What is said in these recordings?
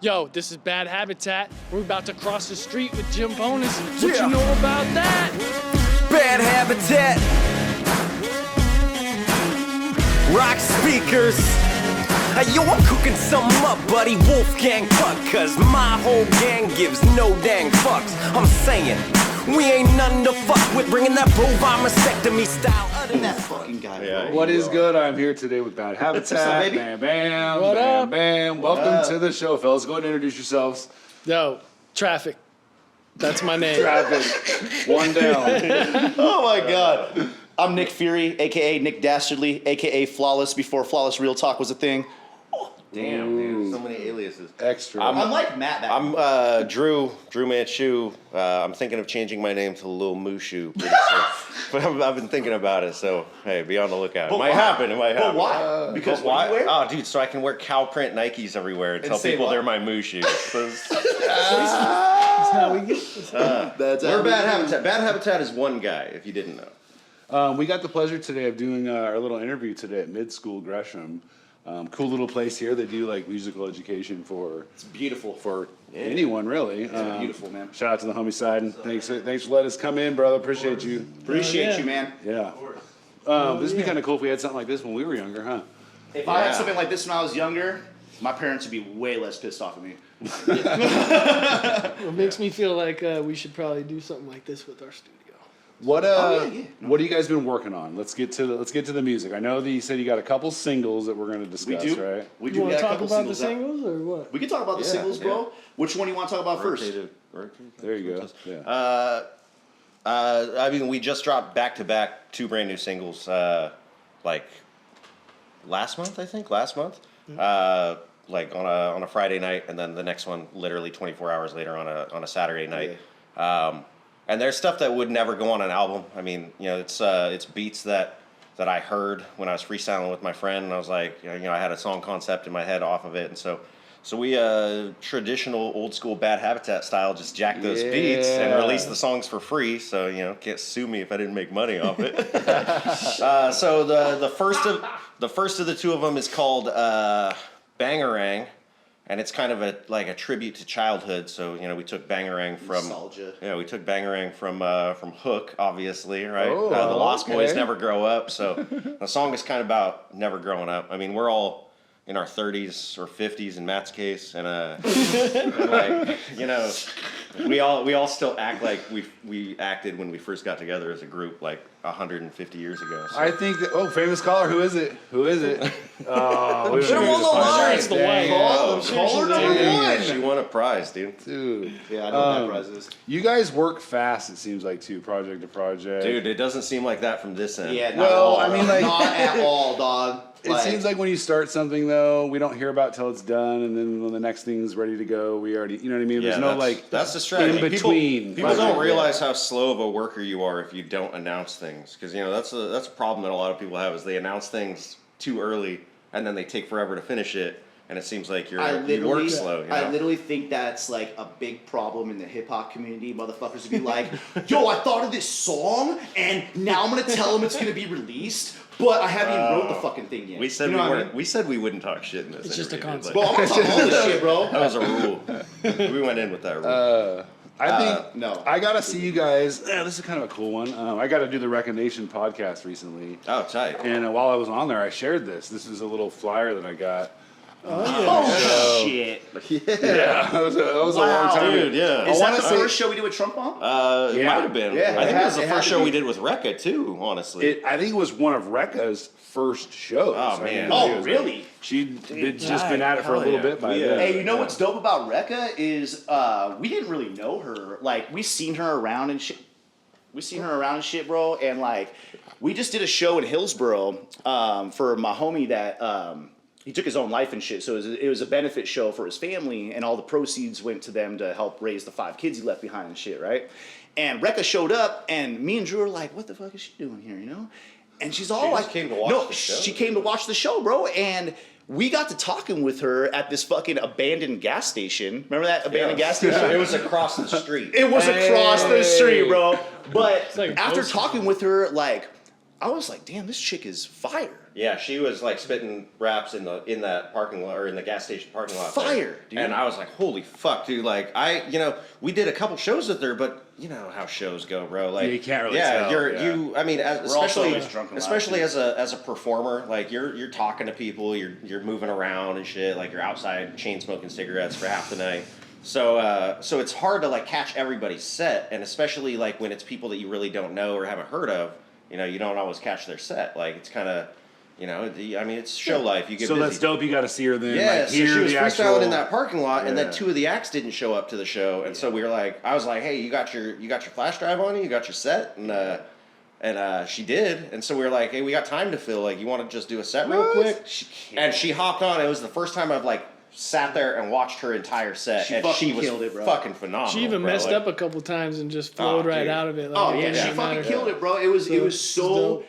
Yo, this is Bad Habitat. We're about to cross the street with Jim Bonus. What you know about that? Bad Habitat. Rock speakers. Hey, yo, I'm cooking something up, buddy. Wolfgang cut, cause my whole gang gives no dang fucks. I'm saying, we ain't nothing to fuck with, bringing that bovine mastectomy style. Other than that fucking guy. Yeah, what is good? I'm here today with Bad Habitat. baby? Bam, bam, What bam, up? bam. Welcome to the show, fellas. Go ahead and introduce yourselves. Yo, Traffic. That's my name. Traffic. One down. Oh my God. I'm Nick Fury, aka Nick Dastardly, aka Flawless before Flawless Real Talk was a thing. Damn, dude, so many aliases. Extra. I'm like Matt back. I'm Drew Manchu. I'm thinking of changing my name to Lil Mushu pretty soon. But I've been thinking about it, so hey, be on the lookout. It might happen. But why? Because why? what do you wear? Oh, dude, so I can wear cow print Nikes everywhere and tell say people what? they're my Mushu. That's how we get this. We're Bad Habitat. Bad Habitat is one guy, if you didn't know. We got the pleasure today of doing our little interview today at Mid-School Gresham. Cool little place here. They do like musical education for It's beautiful. for anyone really. It's beautiful, man. Shout out to the homie side, and thanks for letting us come in, brother. Appreciate you. Appreciate Yeah. you, man. Yeah. This would be kind of cool if we had something like this when we were younger, huh? If I had something like this when I was younger, my parents would be way less pissed off at me. It makes me feel like we should probably do something like this with our studio. What yeah. what have you guys been working on? Let's get to the music. I know that you said you got a couple singles that we're going to We discuss, do. right? We You do want got to a talk couple about the singles out. singles or what? We can talk about the singles, bro. Which one do you want to talk about first? There you go. Yeah. I mean, we just dropped back-to-back 2 brand new singles, like last month, I think. Like on a Friday night, and then the next one literally 24 hours later on a Saturday night. And there's stuff that would never go on an album. I mean, you know, it's beats that I heard when I was freestyling with my friend, and I was like, you know, I had a song concept in my head off of it, and so we traditional old school Bad Habitat style just jack those beats and release the songs for free. So you know, can't sue me if I didn't make money off it. So the first of the 2 of them is called Bangarang, and it's kind of a tribute to childhood. So you know, we took Bangarang from Nostalgia. Yeah, we took Bangarang from Hook, obviously, right? Oh, The Lost okay. Boys never grow up. So the song is kind of about never growing up. I mean, we're all in our 30s or 50s in Matt's case, and like, you know, we all still act like we acted when we first got together as a group like 150 years ago. So. I think that, famous caller, who is it? Oh, we Put him on the line. It's the wife. Caller number 1. She won a prize, dude. Dude. Yeah, I know what that prize is. You guys work fast, it seems like, too, project to project. Dude, it doesn't seem like that from this end. Yeah, not Well, at all. I mean, like- not at all, dog. It seems like when you start something, though, we don't hear about till it's done, and then when the next thing's ready to go, we already, you know what I mean? There's no, that's the strategy. in between. People don't realize how slow of a worker you are if you don't announce things, because you know that's a problem that a lot of people have is they announce things too early and then they take forever to finish it, and it seems like you work slow. You know? I literally think that's like a big problem in the hip hop community. Motherfuckers would be like, "Yo, I thought of this song, and now I'm gonna tell them it's gonna be released." But I haven't even wrote the fucking thing yet. We said You know we what I weren't. mean? We said we wouldn't talk shit in this. It's just a interview, concept. but Bro, I'm gonna talk all this shit, bro. that was a rule. We went in with that rule. I think no. I gotta see you guys. This is kind of a cool one. I got to do the Recognition podcast recently, Oh, tight. and while I was on there, I shared this. This is a little flyer that I got. Oh shit! Yeah, that was a long time Dude, ago. yeah. Is that wanna the say- first show we did with Trump on? It Yeah. might have been. Yeah, I think it was the it had first to show be. we did with Rekka too. Honestly. I think it was one of Rekka's first shows. Oh, I mean, man. it Oh, was really? She'd just been at it for a hell little yeah. bit by We, then. Hey, you know what's dope about Rekka is we didn't really know her. Like we seen her around and shit. We seen her around and shit, bro. And like we just did a show in Hillsboro for my homie that he took his own life and shit. So it was a benefit show for his family, and all the proceeds went to them to help raise the 5 kids he left behind and shit, right? And Rekka showed up, and me and Drew were like, "What the fuck is she doing here?" You know? And she's all like, just came to watch the show? she came to watch the show, bro. And we got to talking with her at this fucking abandoned gas station. Remember that abandoned gas station? It was across the street. It was across the street, bro. But like a after ghost talking with her, like, I was like, damn, this chick is fire. Yeah, she was like spitting raps in that parking lot or in the gas station parking lot. Fire, there. dude. And I was like, holy fuck, dude! Like we did a couple shows with her, but you know how shows go, bro. Like you can't really yeah, tell. I mean, also always drunk and especially loud, as a performer, like you're talking to people, you're moving around and shit. Like you're outside chain smoking cigarettes for half the night. So it's hard to like catch everybody's set, and especially like when it's people that you really don't know or haven't heard of. You know, you don't always catch their set. Like it's kind of. You know, I mean, it's show life. You get so busy. that's dope. You got to see her then. Yeah, like, so hear she was the freestyling actual... in that parking lot, and then Yeah. 2 of the acts didn't show up to the show, and so we were like, I was like, hey, you got your flash drive on you got your set, and she did, and so we were like, hey, we got time to fill. Like, you want to just do a set real quick? And she hopped on. It was the first time I've like sat there and watched her entire set, She and fucking she was killed it, bro. fucking phenomenal. She even bro. messed Like, up a couple times and just flowed right dude. out of it. Like, Oh it yeah, didn't she fucking matter. killed it, bro. It was so dope.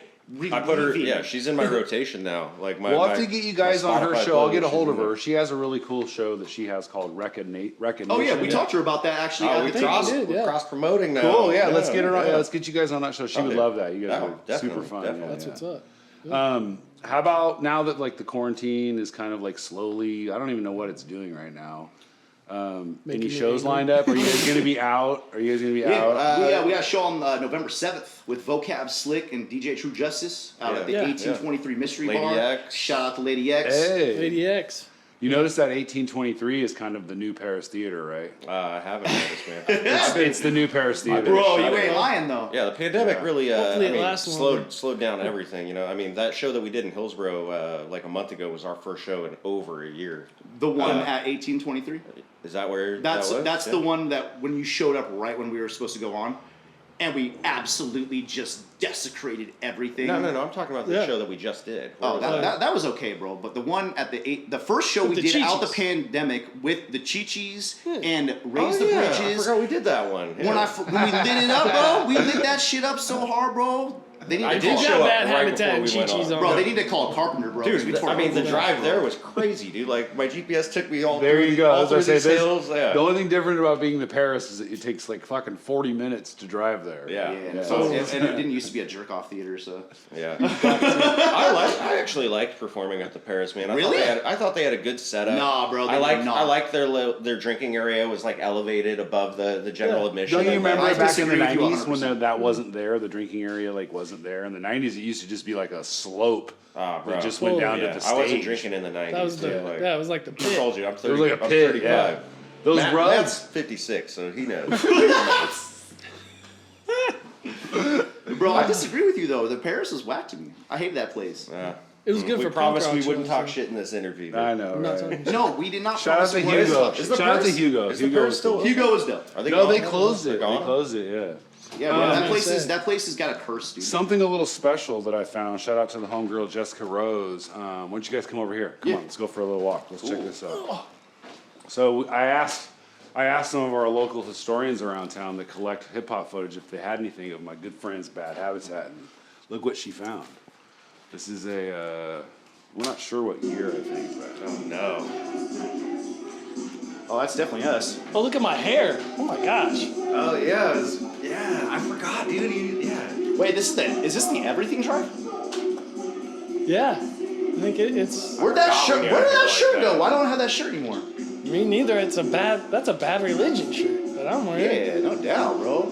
I put her. relieving. Yeah, she's in my rotation now. Like my. We'll have my- to get you guys my on her Spotify show. I'll playlist, get a hold she's of in her. She has a really cool show that she has called Recognition. Oh yeah, we talked to her about that actually. Oh, at we the cross, did, we're yeah. cross promoting now. Cool, yeah, let's get her on. yeah. Let's get you guys on that show. She would dude. love that. You guys Oh, are definitely, super fun. definitely. Yeah, That's yeah. what's up. How about now that like the quarantine is kind of like slowly? I don't even know what it's doing right now. Making Any you shows angry? lined up? Are you guys gonna be out? Are you guys gonna be out? we got a show on November 7th with Vocab Slick and DJ True Justice out at the Yeah. 1823 Mystery Lady Bar. X. Shout out to Lady X. Hey, Lady X. you notice that 1823 is kind of the new Paris Theater, right? I haven't noticed, man. It's the new Paris Theater. Bro, Shut you it ain't up. lying though. Yeah, the pandemic really Hopefully it lasts longer. slowed down everything. You know, I mean, that show that we did in Hillsborough like a month ago was our first show in over a year. The one at 1823. Is that where That's that was? that's Yeah. the one that when you showed up right when we were supposed to go on, and we absolutely just desecrated everything. No, I'm talking about the Yeah. show that we just did. Oh, Where was that was okay, bro. But the one at the first show With we the did out the Chi-Chis. pandemic with the Chi-Chis and Oh, Raise the yeah, I Bridges. forgot we did that one. When Yeah. when we lit it up, bro, we lit that shit up so hard, bro. They need I to did call, show got up bad right habitat before we went Chi-Chis on. on. bro. They need to call Carpenter, bro. 'cause we Dude, tore I mean, up the that, drive bro. there was crazy, dude. Like, my GPS took me all There through you the- go. all As I through say, these this, hills. Yeah. the only thing different about being to Paris is it takes like fucking 40 minutes to drive there. Yeah. Yeah, so and it didn't used to be a jerk off theater, so Yeah, I actually liked performing at the Paris, man. Really? I thought they had a good setup. Nah, bro, they I did liked not. I liked their drinking area was like elevated above the general Yeah. admission. Don't you remember I back in the disagree with you 90s when 100%. that wasn't there? The drinking area like wasn't there. In the 90s, it used to just be like a slope Ah, bro. that just went down Yeah, to the stage. I wasn't drinking in the 90s. That was the dude, like, yeah, it was like the I pit. told you, I'm It 30. was like a I'm pit. 35. Yeah. Those Matt's rugs. 56, so he knows. bro, I disagree with you though. The Paris was whack to me. I hated that place. It was good we for punk promised rock we wouldn't shows, talk so- shit in this interview. I But know, I'm not right? talking- No, we did not. Shout out to promise we Hugo. would. Is the Shout out to Paris- Hugo. is the Hugo Paris was still cool. Hugo was dope. Are they No, gone? they closed They're it. They gone? closed it. Yeah. Yeah, bro, I that was place has got a curse, dude. Something a little special that I found. Shout out to the homegirl Jessica Rose. Why don't you guys come over here? Come Yeah. on, let's go for a little walk. Let's check this out. So I asked some of our local historians around town that collect hip hop footage if they had anything of my good friend's Bad Habitat. Look what she found. This is we're not sure what year I think, but No. Oh, that's definitely us. Oh, look at my hair! Oh my gosh! Oh yeah, yeah. I forgot, dude. Yeah. Wait, is this the Everything Drive? Yeah, I think it's Where'd that God, shirt? yeah, Where did I that like shirt that. go? Why don't I have that shirt anymore? me neither. That's a bad religion shirt that I'm wearing. Yeah, no doubt, bro.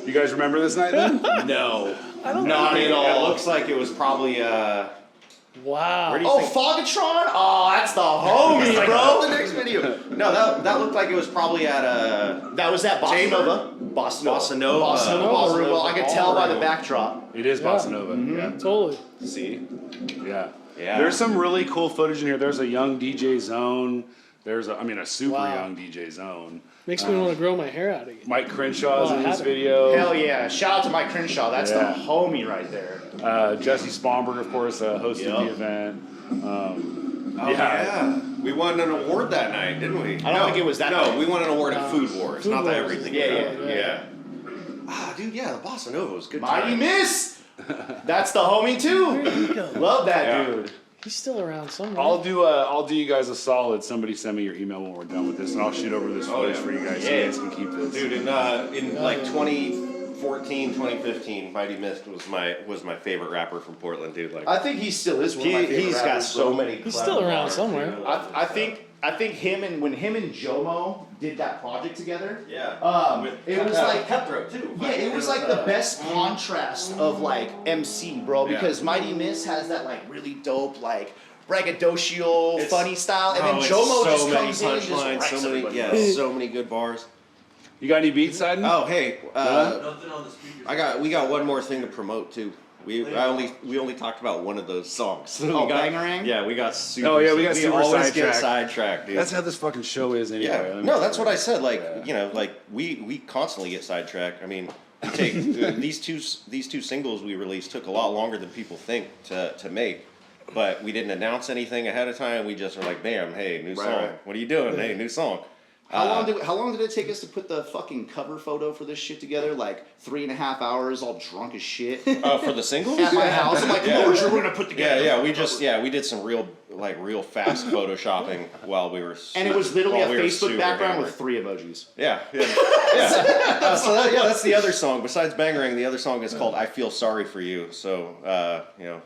you guys remember this night then? No. I don't Not know. at all. It looks like it was probably Wow. Where do you Oh, think? Fogatron? Oh, that's the homie, Like, bro. the next video. No, that looked like it was probably at That was that Bossa Chamber. Nova. Bossa Nova. Bossa Nova. Bossa Nova. Bossa Well, Nova I could tell by the ballroom. backdrop. It is Bossa Nova. Yeah. Totally. See. Yeah. Yeah. There's some really cool footage in here. There's a young DJ Zone. There's a super Wow. young DJ Zone. Makes me want to grow my hair out again. Mike Crenshaw's Oh, I in this haven't. video. Hell yeah. Shout out to Mike Crenshaw. That's Yeah. the homie right there. Jesse Spomberg, of course, hosted Yep. the event. Oh, yeah. We won an award that night, didn't we? I don't think it was that No, night. we won an award at Food Wars, Food not the Wars. Everything. Yeah. Ah, dude, yeah, the Bossa Nova was good. Mighty time. Miss. That's the homie too. Love that Yeah. dude. He's still around somewhere. I'll do you guys a solid. Somebody send me your email when we're done with this, and I'll shoot over this footage yeah. for you guys so you guys can keep this. Dude, in like 2014, 2015, Mighty Mist was my favorite rapper from Portland, dude. Like, I think he still is one of my favorite he's got rappers, so bro. many. He's clever still around bars, somewhere. dude. I think when him and Jomo did that project together, Yeah. it was like Cutthroat too. yeah, it was like the best contrast of like MC, bro, because Mighty Miss has that like really dope like braggadocio, funny style, and then Jomo just comes in and just wrecks everybody, bro. so many good bars. You got any beats, Sidon? Oh, hey, Nothing on the speakers. we got one more thing to promote too. We only talked about one of those songs. So Oh, we got, Bangarang? Yeah, we got super. Oh, yeah, we got super always get sidetracked. sidetracked, dude. That's how this fucking show is anyway. Yeah, Let me no, tell that's you. what I said. Like, Yeah. you know, like we constantly get sidetracked. I mean, we take these two singles we released took a lot longer than people think to make, but we didn't announce anything ahead of time. We just were like, bam, hey, new song. right. What are you doing? Hey, new song. How long did it take us to put the fucking cover photo for this shit together? Like 3.5 hours, all drunk as shit For the single? at my house. I'm like, Lord, we're gonna put together. Yeah, we did some real fast photoshopping while we were. And it was literally a while we were Facebook super background hammered. with 3 emojis. Yeah. That's the other song. Besides Bangarang, the other song is called "I Feel Sorry for You." So you know,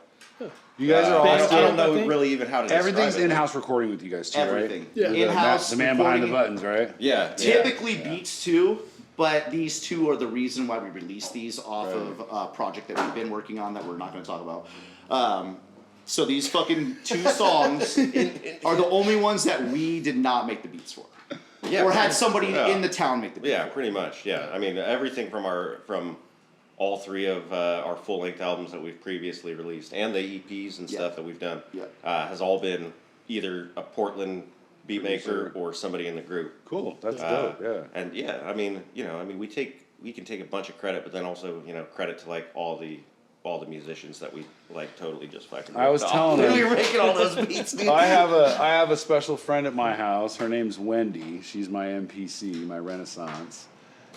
You guys are all I still, don't know really even how to. describe everything's it. in-house recording with you guys too, Everything. right? Yeah. You're In-house the man behind the recording. buttons, right? Yeah. Typically beats too, but these two are the reason why we released these off of a project that we've been working on that we're not going to talk about. So these fucking 2 songs are the only ones that we did not make the beats for, or had somebody in the town make the beats. Yeah, pretty much. Yeah, I mean everything from all 3 of our full-length albums that we've previously released and the EPs and stuff that we've done has all been either a Portland beatmaker or somebody in the group. Cool. That's dope. Yeah. And yeah, I mean, we can take a bunch of credit, but then also, credit to like all the musicians that we like totally just fucking. I was ripped telling off. him- we were making all those beats, dude. I have a special friend at my house. Her name's Wendy. She's my MPC, my Renaissance.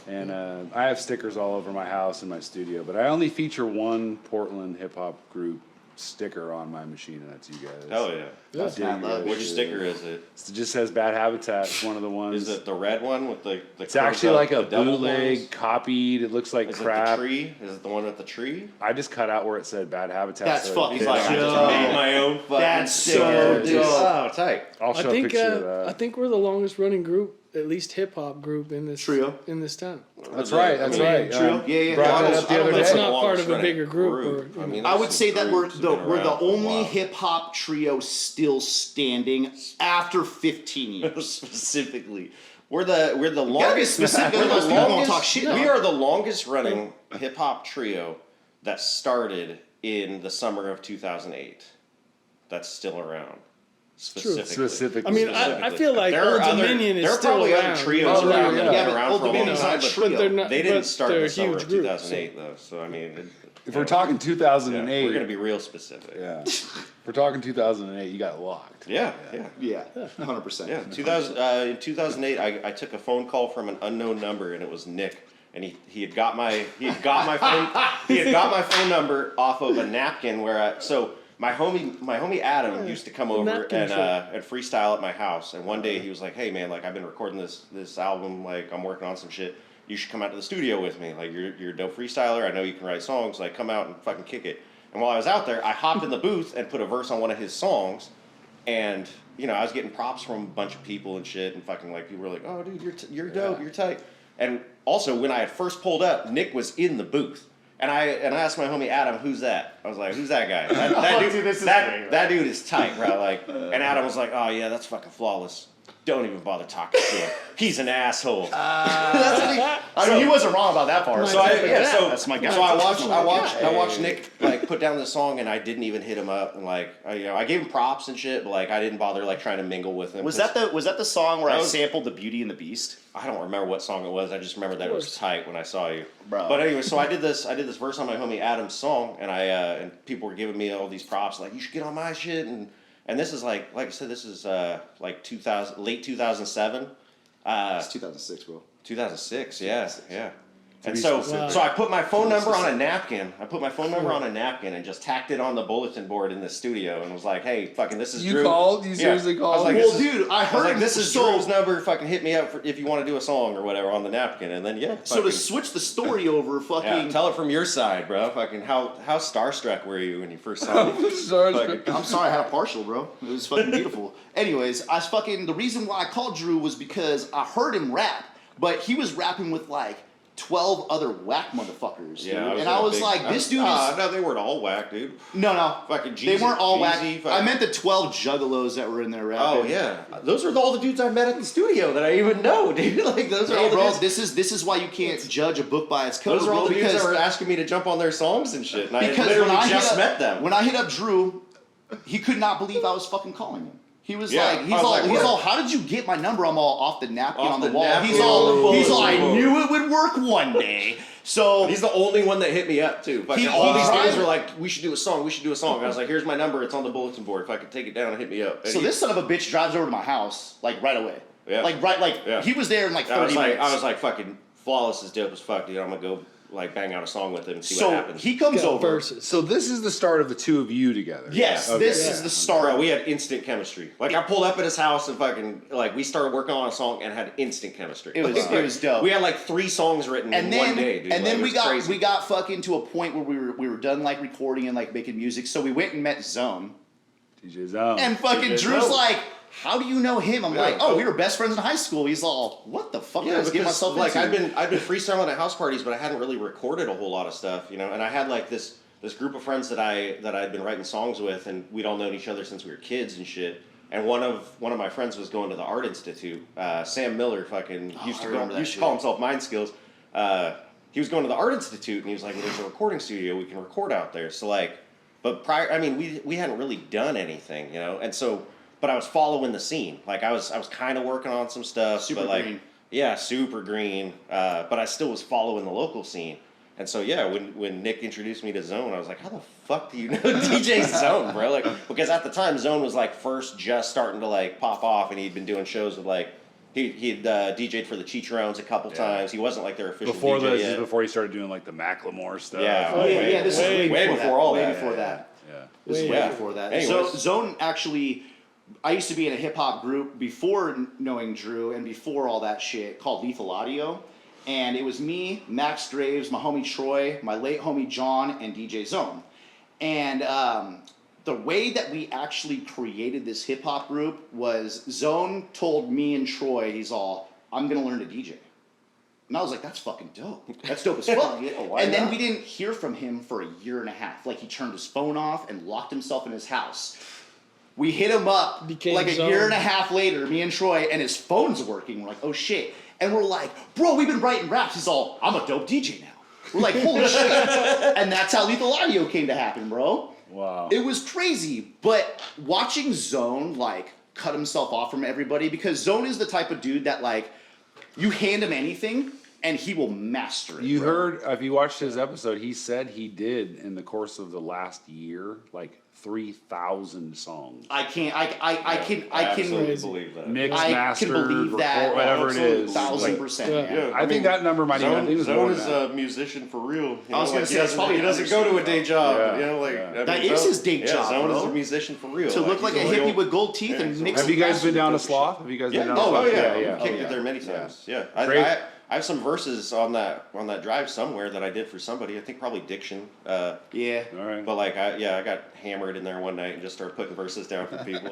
And I have stickers all over my house and my studio, but I only feature one Portland hip hop group sticker on my machine, and that's you guys. Oh yeah. I dig mad you love. guys. Which sticker is it? It just says Bad Habitat. It's one of the ones. Is it the red one with the? It's actually like a double bootleg, ones? copied. It looks like Is crap. it the tree? Is it the one with the tree? I just cut out where it said Bad Habitat. That's so it fucking fits. Like I just Yo. made my own fucking That's sticker. so dope. Oh, tight. I'll I show a think picture of that. I think we're the longest running group, at least hip hop group in this Trio. in this town. That's right. That's right. Trio? Yeah. Brought that I up the other don't know It's if day. not the part of a longest bigger running group or, you know. I would say that we're groups have been the around for a only while. hip hop trio still standing after 15 years. Specifically, we're the Gotta be longest. specific, we're the otherwise people won't longest. talk shit. We are the longest running hip hop trio that started in the summer of 2008. That's still around. Specifically. I mean, I feel like There are Old Dominion is there are still probably around. other trios Oh, around yeah. that Yeah, have but been around Old for a long Dominion's time, not but trio. But they're not. they didn't but start they're the a summer huge of group, 2008 though. So I mean, If we're talking 2008, we're gonna be real specific. yeah. If we're talking 2008, you got locked. Yeah. Yeah, 100%. Yeah, in 2008, I took a phone call from an unknown number, and it was Nick, and he had got my phone number off of a napkin so my homie Adam used to come over napkin and freestyle at my house, and one day he was like, hey man, like I've been recording this album, like I'm working on some shit. You should come out to the studio with me. Like you're a dope freestyler. I know you can write songs. Like come out and fucking kick it. And while I was out there, I hopped in the booth and put a verse on one of his songs. And, I was getting props from a bunch of people and shit. And fucking like, people were like, oh, dude, you're dope. You're tight. And also, when I had first pulled up, Nick was in the booth. And I asked my homie Adam, who's that? I was like, who's that guy? That dude, dude, this is that, great, that dude is tight, bro. Like, and Adam was like, oh, yeah, that's fucking flawless. Don't even bother talking to him. He's an asshole. I mean, he wasn't wrong about that part. So that's my guy. So I watched Nick like put down the song, and I didn't even hit him up, and like I gave him props and shit, but like I didn't bother like trying to mingle with him. Was that the song where That I was- sampled the Beauty and the Beast? I don't remember what song it was. I just remember that it was tight when I saw you. Bro. But anyway, so I did this verse on my homie Adam's song, and and people were giving me all these props like you should get on my shit, and this is like I said, this is like late 2007. It's 2006, bro. 2006, yeah. And be so, specific. so I put my phone number on a napkin. I put my phone number on a napkin and just tacked it on the bulletin board in the studio and was like, "Hey, fucking, this is You Drew." called? You seriously I was called? like, Well, this is- dude, I I was heard like, "This is so- Drew's number. Fucking hit me up if you want to do a song or whatever on the napkin." And then So to fucking- switch the story over, fucking. yeah, tell it from your side, bro. Fucking, how starstruck were you when you first saw me? Sorry. Fucking- I'm sorry, I had a partial, bro. It was fucking beautiful. Anyways, the reason why I called Drew was because I heard him rap, but he was rapping with like 12 other whack motherfuckers, dude. And I was like, this dude is. No, they weren't all whack, dude. No. Fucking They weren't all whack. Jeezy, I meant the 12 juggalos that were in there rapping. Oh yeah, those are all the dudes I met at the studio that I even know, dude. Like those are all Hey, the bro, dudes. this is why you can't judge a book by its cover, Those are all bro, the dudes because that were asking me to jump on their songs and shit. And I Because literally when I just hit up, met them. When I hit up Drew, he could not believe I was fucking calling him. He was Yeah, like, I was like, he's what? all, how did you get my number? I'm all off the napkin Off on the the wall. napkin He's all, on the he's all, I wall. knew it would work one day. So He's the only one that hit me up too. Fucking all he these tried- guys were like, "We should do a song. We should do a song." And I was like, "Here's my number. It's on the bulletin board. If I could take it down and hit me up." And so he- this son of a bitch drives over to my house like right away. Yeah. Like he was there in like 30 I was like, minutes. fucking flawless is dope as fuck, dude. I'm gonna go like bang out a song with him and see so what happens. he comes Got over. verses. So this is the start of the two of you together. Yes, Okay. this is the start. Bro, we had instant chemistry. Like I pulled up at his house and fucking like we started working on a song and had instant chemistry. It was dope. We had like 3 songs written and in then, one day, dude. and Like, then it we was got crazy. we got fucking to a point where we were done like recording and like making music. So we went and met Zone. DJ Zone. And fucking DJ Drew's Zone. like, how do you know him? I'm Yeah. like, oh, we were best friends in high school. He's all, what the fuck did I Yeah, just get because myself like into? I've been freestyling at house parties, but I hadn't really recorded a whole lot of stuff, you know. And I had like this group of friends that I'd been writing songs with, and we'd all known each other since we were kids and shit. And one of my friends was going to the Art Institute. Sam Miller, fucking used I to remember that used to shit. call himself Mind Skills. He was going to the Art Institute, and he was like, well, "There's a recording studio. We can record out there." So like, but prior, I mean, we hadn't really done anything, you know. And so, but I was following the scene. Like I was kind of working on some stuff, Super but like, green. yeah, super green. But I still was following the local scene. And so yeah, when Nick introduced me to Zone, I was like, how the fuck do you know DJ Zone, bro? Like, because at the time Zone was like first just starting to like pop off, and he'd been doing shows with like he'd DJ'd for the Cheecherones a couple times. He wasn't like their official before DJ this yet. is before he started doing like the Macklemore stuff. Yeah. Oh, yeah, this is way before before all that. that. Way before Yeah, that. Yeah. This is Way way yeah. before that. Anyways. So Zone actually, I used to be in a hip hop group before knowing Drew and before all that shit called Lethal Audio. And it was me, Max Graves, my homie Troy, my late homie John, and DJ Zone. And the way that we actually created this hip hop group was Zone told me and Troy, he's all, I'm gonna learn to DJ. And I was like, that's fucking dope. That's dope as fuck. why And then not? we didn't hear from him for a year and a half. Like he turned his phone off and locked himself in his house. We hit him up Became like a Zone. year and a half later, me and Troy, and his phone's working. We're like, oh shit. And we're like, bro, we've been writing raps. He's all, I'm a dope DJ now. We're like, holy shit. And that's how Lethal Audio came to happen, bro. Wow. It was crazy. But watching Zone, like, cut himself off from everybody, because Zone is the type of dude that, like, you hand him anything, and he will master it. You bro. heard, if you watched his episode, he said he did in the course of the last year, like 3,000 songs. I can absolutely believe that. Mix, I mastered, can believe that. record, whatever it is. 1,000%. Like, man. I think that number might even, I think it was more Zone than is that. a musician for real. You I was know, gonna like, say, it's probably he doesn't go to a day job. Yeah, You know, like yeah. I That mean, is Zone- his day job, Zone bro. is a musician for real. To look like a he's hippie real- with gold teeth Yeah, and he's mix. Have you guys been down to master Sloth? Have you guys been down to Oh Sloth? yeah, we kicked yeah. it there many times. Yeah, Great. I have some verses on that drive somewhere that I did for somebody. I think probably Diction. Yeah. All right. But like I got hammered in there one night and just started putting verses down for people.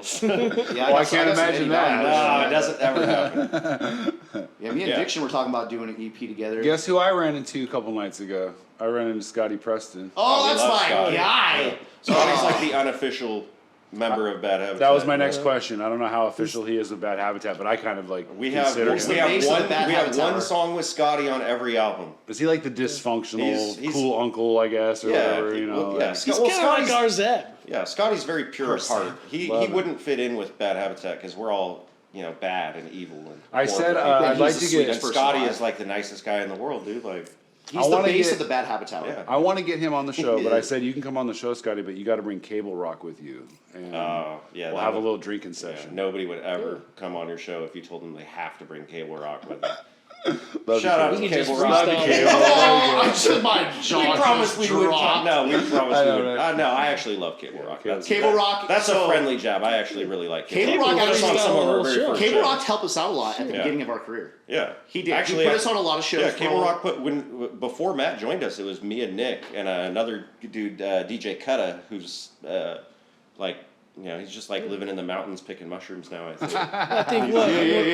Yeah, Well, I can't imagine that. No, it doesn't ever happen. Yeah, me and Yeah. Diction were talking about doing an EP together. Guess who I ran into a couple nights ago? I ran into Scotty Preston. Oh, we that's love my Scotty. guy. Scotty's like the unofficial member of Bad Habitat. That was my next question. I don't know how official he is with Bad Habitat, but I kind of like We have consider What's him. the base of the Bad we have Habitat? one song with Scotty on every album. Is he like the dysfunctional, He's- cool uncle, I guess, or whatever, you know? well, yeah, like- He's well, kind of like Scotty's, RZ. yeah, Scotty's very pure at heart. He Love it. wouldn't fit in with Bad Habitat because we're all bad and evil and. I said horrible. I'd he's like the to sweetest get. And person Scotty alive. is like the nicest guy in the world, dude. Like, I He's the wanna base get- of the Bad Habitat. yeah. I want to get him on the show, but I said you can come on the show, Scotty, but you got to bring Cable Rock with you, and yeah, we'll that have a would- little drinking yeah, session. nobody would ever come on your show if you told them they have to bring Cable Rock with them. Shout out We to can just Cable Rock. freestyle. Oh, I'm sure my jaw We promised we would. dropped. No, we promised we know, would. right? No, I actually love Cable Rock. Cable Rock, That's so- a friendly jab. I actually really like Cable Rock put us on actually some of our stole very the show. first Cable shows. Rock helped us out a lot at the Yeah. beginning of our career. Yeah, He did. Actually, he put us on a lot of shows. Yeah, for Cable all- Rock before Matt joined us. It was me and Nick and another dude, DJ Cutta, who's like. You know, he's just like living in the mountains picking mushrooms now. I think. I think what?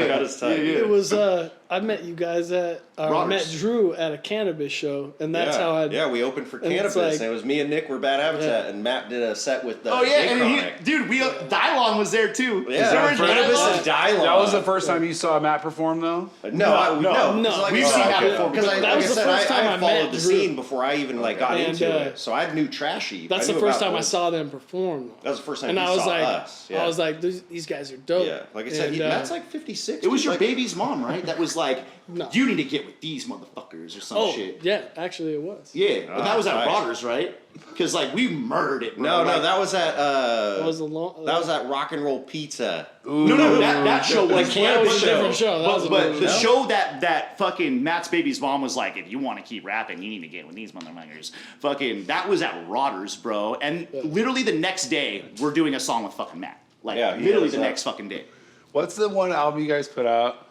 Got his time. It was I met you guys at I Roberts. met Drew at a cannabis show, and that's how I we opened for and it's cannabis. like- and it was me and Nick were Bad Habitat, and Matt did a set with Oh yeah, and Chronic. dude, Dylon was there too. Yeah, that cannabis first- and Dylon. That was the first time you saw Matt perform, though? No. No. We've seen that okay. before. Because That like was I the said, first time I I followed met the Drew. scene before I even like got And, into it. So I knew Trashy. that's I the knew first about time I both. saw them perform. That was the first time And you I was saw like, us. Yeah. I was like, these guys are dope. Yeah, like I said, And, Matt's like 56. It was dude, your like, baby's mom, right? That was like, No. you need to get with these motherfuckers or some Oh shit. yeah, actually it was. Yeah, and that was at nice. Rodders, right? Because like we murdered it. Bro. No, like, that was at That was a long. that was at Rock and Roll Pizza. no, that show was That was a show. different show. That was a But different the show. show that fucking Matt's baby's mom was like, if you want to keep rapping, you need to get with these motherfuckers. Fucking, that was at Rodders, bro. And literally the next day, we're doing a song with fucking Matt. Like Yeah, he literally has the that. next fucking day. What's the one album you guys put out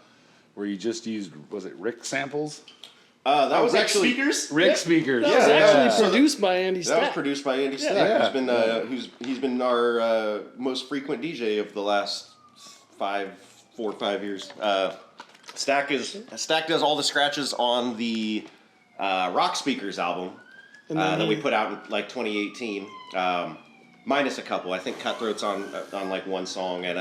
where you just used, was it Rick samples? That was Rick actually speakers. Rick speakers. That was yeah. actually produced by Andy that was Stack. produced by Andy Stack. Yeah. He's been our most frequent DJ of the last 4 or 5 years. Stack does all the scratches on the Rock Speakers album that we put out in like 2018. Minus a couple. I think Cutthroat's on like one song, and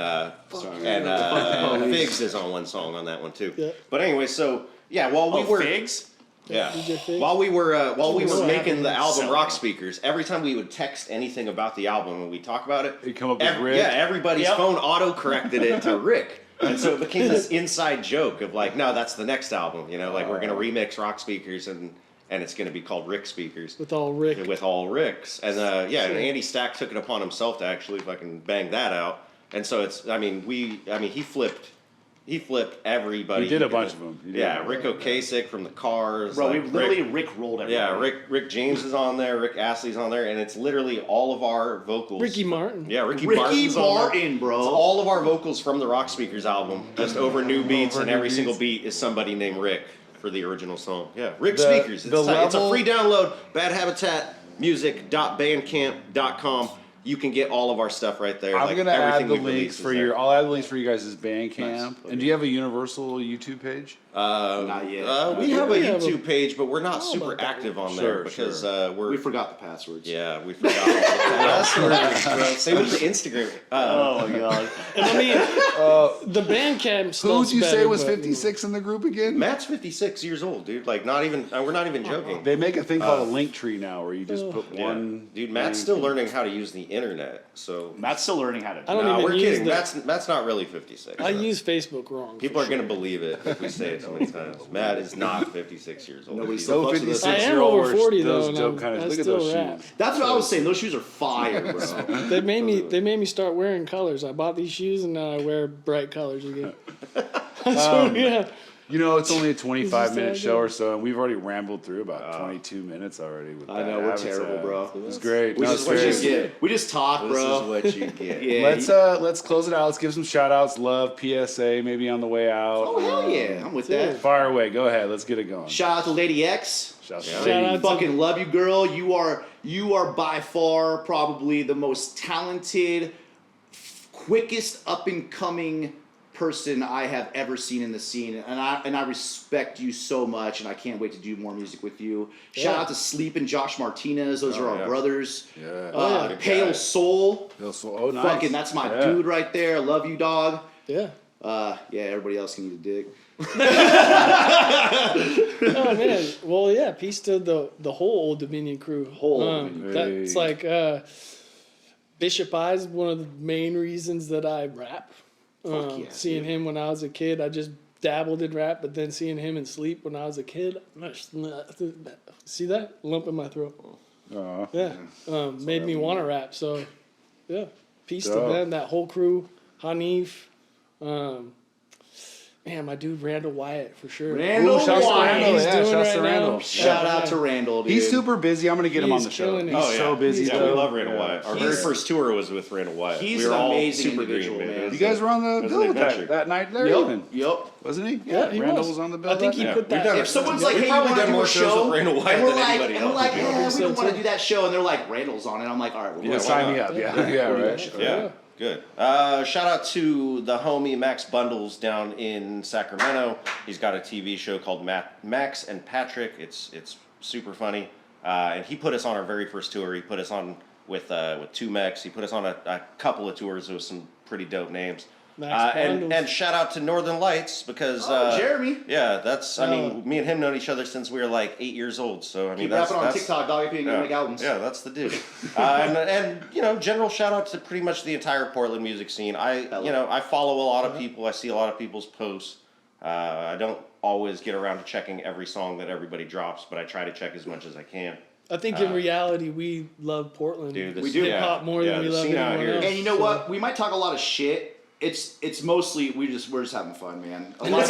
Figs is on one song on that one too. Yeah. But anyway, so yeah, while we were Figs? yeah, DJ Figs? while we were what making the album Selling. Rock Speakers, every time we would text anything about the album and we talk about it, It'd come up as Rick. yeah, everybody's Yep. phone auto corrected it to Rick. And so it became this inside joke of like, no, that's the next album. You know, like we're gonna remix Rock Speakers and it's gonna be called Rick Speakers with all Rick. with all Ricks. And and Andy Stack took it upon himself to actually fucking bang that out. And so he flipped everybody. He did a bunch of them. He did. Yeah, Rick Ocasek from the Cars. Bro, like we literally Rick, Rick rolled everyone. yeah, Rick James is on there, Rick Astley's on there, and it's literally all of our vocals. Ricky Martin. Yeah, Ricky Ricky Martin's on there. Martin, bro. It's all of our vocals from the Rock Speakers album, just over new beats, and every single beat is somebody named Rick for the original song. Yeah, Rick The- Speakers. It's the tight. It's a level- free download. badhabitatmusic.bandcamp.com. You can get all of our stuff right there. I'm like, gonna add everything the we've links released for is your. there. I'll add the links for you guys' Bandcamp. Nice. And do you have a Universal YouTube page? Not yet. We have a We have a- YouTube page, but we're not Oh, super about that. active on Sure, there because we're we forgot the passwords. yeah, we forgot all the passwords. Bro. Same with the Instagram. Oh my god. And I mean, the Bandcamp Who stuff's would you say better, was but, 56 in the group again? Matt's 56 years old, dude. Like, not even. We're not even joking. They make a thing called a link tree now where you just put Yeah. one. Dude, Matt's still learning how to use the internet. So, Matt's still learning how to do I don't nah, even we're use kidding. the- Matt's not really 56. I use Facebook wrong. People are gonna believe it if we say it so many times. Matt is not 56 years old. Nobody He's- still So fucks with us. 56 I am year old over 40 though, those and dope I'm- kind of I look at still those rap. shoes. That's what I was saying. Those shoes are fire, bro. They made me start wearing colors. I bought these shoes and now I wear bright colors again. So yeah, You know, it's only a It's 25-minute just show that or so, and we've already rambled through about 22 minutes already. With I that know, we're Habitat. terrible, bro. It was great. We No, just, it's we great. just get. We just talk, This bro. is what you get. Yeah. Let's close it out. Let's give some shout outs. Love, PSA, maybe on the way out. Oh hell yeah, I'm with that. Fire away. Go ahead. Let's get it going. Shout out to Lady X. Shout Shout out to- Fucking love you, girl. You are by far probably the most talented, quickest up and coming person I have ever seen in the scene, and I respect you so much, and I can't wait to do more music with you. Shout out to Sleep and Josh Martinez; those are our yeah. brothers. Yeah. Good Pale guy. Soul, Oh, nice. fucking that's my Yeah. dude right there. I love you, dog. yeah. Yeah, everybody else can eat a dick. Oh man, well yeah. Peace to the whole Old Dominion crew. Whole Old Dominion. That's Hey. like Bishop I is one of the main reasons that I rap. Fuck yeah, Seeing him when I was a kid, I just dabbled in rap, but then seeing him in Sleep when I was a kid, see that lump in my throat? Aw. Yeah, made me want to rap. So, yeah, peace to Dope. them, that whole crew, Hanif, and Man, my dude Randall Wyatt for sure. Randall shouts to Wyatt. Randall, He's yeah, doing shouts right to now. Randall. Shout out to Randall, dude. He's super busy. I'm gonna get him on He's the show. killing it. He's Oh, so busy. Yeah, we though. love Randall Yeah. Wyatt. Our very first tour was with Randall Wyatt. He's we were an all amazing super individual, green, man. You guys were on the It was an bill adventure. that night there, Yup. even. Yup. Wasn't he? Yeah, he Randall was. was on the bill. I think that he night? put that. We've done If someone's like, We've hey, you probably want to done do more a shows show, with Randall Wyatt and we're than like, anybody and we're else, like, to be yeah, honest. we don't want to do that show, and they're like, Randall's on it. I'm like, all right, Yeah, we'll Sign why me not? up. Yeah, right. Yeah, good. Shout out to the homie Max Bundles down in Sacramento. He's got a TV show called Max and Patrick. It's super funny, and he put us on our very first tour. He put us on with two Mex. He put us on a couple of tours with some pretty dope names. Max Bundles. And shout out to Northern Lights because Jeremy. Yeah, that's I mean me and him known each other since we were like 8 years old. So I mean Keep that's rapping on that's- TikTok, dog. If you ain't gonna make albums. Yeah, that's the dude. And you know, general shout out to pretty much the entire Portland music scene. I follow a lot of people. I see a lot of people's posts. I don't always get around to checking every song that everybody drops, but I try to check as much as I can. I think in reality we love Portland. Dude, We do. hip hop more than we the love scene out anyone here. else. And you know what? We might talk a lot of shit. It's mostly we're just having fun, man. A lot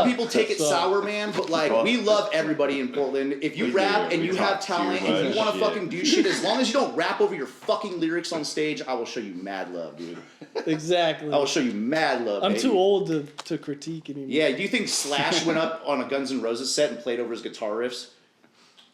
of people take it sour, man. But like we love everybody in Portland. If you rap and you have talent, if you want to fucking do shit, as long as you don't rap over your fucking lyrics on stage, I will show you mad love, dude. Exactly. I will show you mad love. I'm baby. too old to critique anymore. Yeah, do you think Slash went up on a Guns N' Roses set and played over his guitar riffs?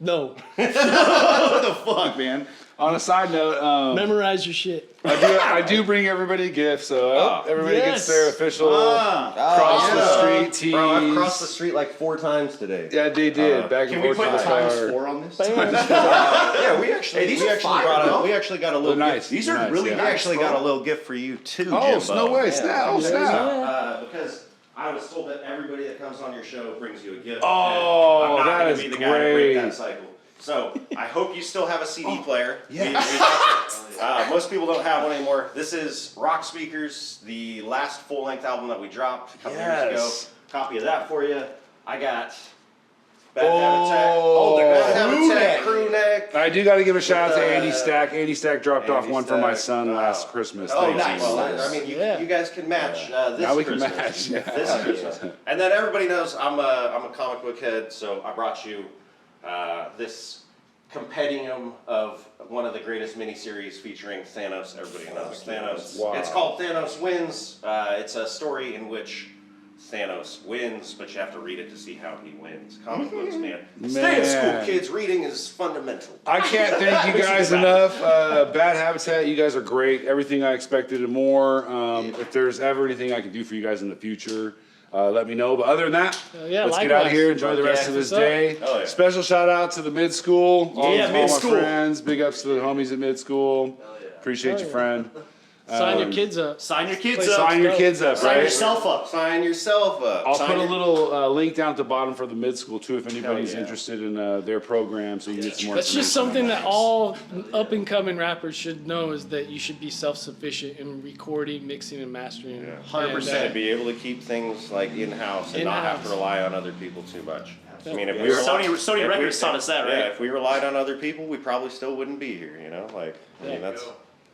No. What the fuck, man? On a side note, Memorize your shit. I do bring everybody gifts, so I hope everybody gets Yes. their official cross yeah. the street tees. Bro, I've crossed the street like 4 times today. Yeah, they did. Back Can and we forth put to the times car. 4 on this? Yeah, we actually Hey, these are fire, brought bro. we actually got a little They're nice. gift. These are Nice, really yeah. We nice. actually bro. got a little gift for you too, Oh, Jimbo. no way! Yeah. Snap! Oh, snap! Because I was told that everybody that comes on your show brings you a gift. Oh, and I'm not that gonna is be the guy to break great. that cycle. So I hope you still have a CD player. yeah. Most people don't have one anymore. This is Rock Speakers, the last full-length album that we dropped a couple years ago. Yes. Copy of that for you. I got Bad Habitat. the Bad Crew Habitat, Neck. Crew Neck. I do got to give a shout out to With, Andy Stack. Andy Stack dropped off Andy one for my Stack. son last Christmas. Oh, Thank you. nice. Well, Nice. I mean, Yeah. you guys can match this Now we can Christmas. match, yeah. This Christmas. And then everybody knows I'm a comic book head, so I brought you this compendium of one of the greatest miniseries featuring Thanos. Everybody knows Thanos. Wow. It's called Thanos Wins. It's a story in which Thanos wins, but you have to read it to see how he wins. Comic books, man. Stay in school, Man. kids. Reading is fundamental. I can't thank you guys enough. Bad Habitat, you guys are great. Everything I expected and more. If there's ever anything I can do for you guys in the future, let me know. But other than that, yeah, let's get out of likewise. here. Enjoy the rest of What's this up? day. Oh, yeah. Special shout out to the Mid-School. All my Mid-School. friends. Big ups to the homies at Mid-School. Appreciate you, friend. Sign your kids up. Sign your kids Play up. Sign your kids up, Sign right? yourself up. Sign yourself up. I'll Sign put a your- little link down at the bottom for the Mid-School too if anybody's yeah. interested in their program, so you can get some more That's just information something on that all up and coming rappers should know is that you should be self sufficient in recording, mixing, and mastering. 100%. To be able to keep things like in-house and not have to In-house. rely on other people too much. I mean, if Yeah. we were Sony Records taught us that, right? Yeah, if we relied on other people, we probably still wouldn't be here. You know, like I mean, that's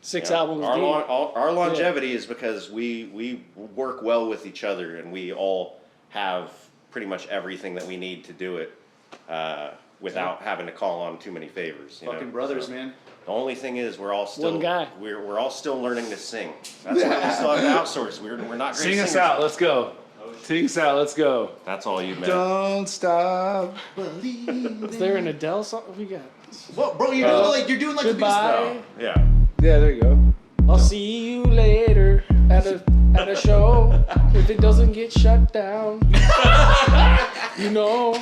6 yeah. albums Our, deep. our longevity is because we work well with each other, and we all have pretty much everything that we need to do it without having to call on too many favors. You Fucking know? brothers, So, man. The only thing is, we're all still One guy. We're all still learning to sing. That's why we still have to outsource. We're not great Sing us singers. out. Let's go. Sing us out. Let's go. That's all you, man. Don't stop. Is there an Adele song? We got. Well, bro, you're doing like the biggest. Goodbye. Yeah. Yeah, there you go. I'll see you later at a show if it doesn't get shut down. You know.